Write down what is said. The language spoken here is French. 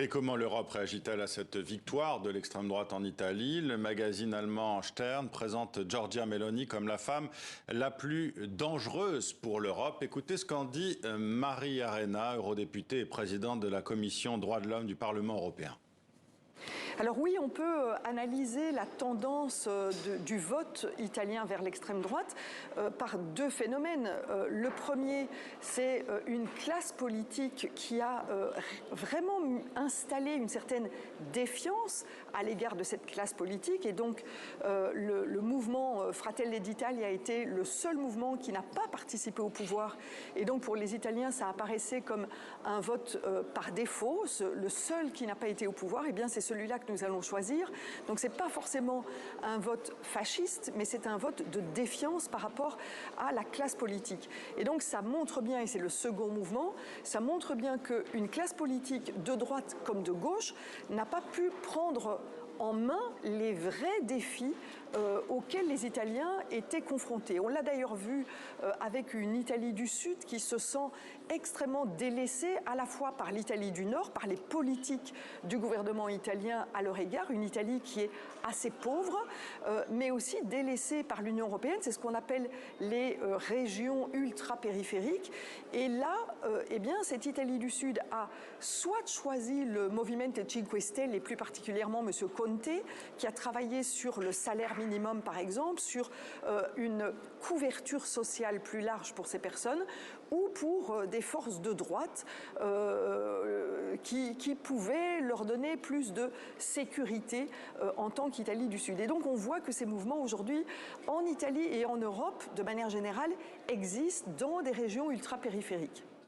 Et comment l'Europe réagit-elle à cette victoire de l'extrême droite en Italie? Le magazine allemand Stern présente Giorgia Meloni comme la femme la plus dangereuse pour l'Europe. Écoutez ce qu'en dit Marie Arena, eurodéputée et présidente de la Commission droits de l'homme du Parlement européen. Alors oui, on peut analyser la tendance du vote italien vers l'extrême droite par deux phénomènes. Le premier, c'est une classe politique qui a vraiment installé une certaine défiance à l'égard de cette classe politique. Et donc, le mouvement Fratelli d'Italia a été le seul mouvement qui n'a pas participé au pouvoir. Et donc, pour les Italiens, ça apparaissait comme un vote par défaut. Le seul qui n'a pas été au pouvoir, eh bien, c'est celui-là que nous allons choisir. Donc ce n'est pas forcément un vote fasciste, mais c'est un vote de défiance par rapport à la classe politique. Et donc ça montre bien, et c'est le second mouvement, ça montre bien qu'une classe politique de droite comme de gauche n'a pas pu prendre en main les vrais défis auxquels les Italiens étaient confrontés. On l'a d'ailleurs vu avec une Italie du Sud qui se sent extrêmement délaissée à la fois par l'Italie du Nord, par les politiques du gouvernement italien à leur égard, une Italie qui est assez pauvre, mais aussi délaissée par l'Union européenne. C'est ce qu'on appelle les régions ultra-périphériques. Et là, eh bien, cette Italie du Sud a soit choisi le Movimento 5 Stelle, et plus particulièrement M. Conte, qui a travaillé sur le salaire minimum, par exemple, sur une couverture sociale plus large pour ces personnes, ou pour des forces de droite qui pouvaient leur donner plus de sécurité en tant qu'Italie du Sud. Et donc on voit que ces mouvements aujourd'hui, en Italie et en Europe, de manière générale, existent dans des régions ultra-périphériques.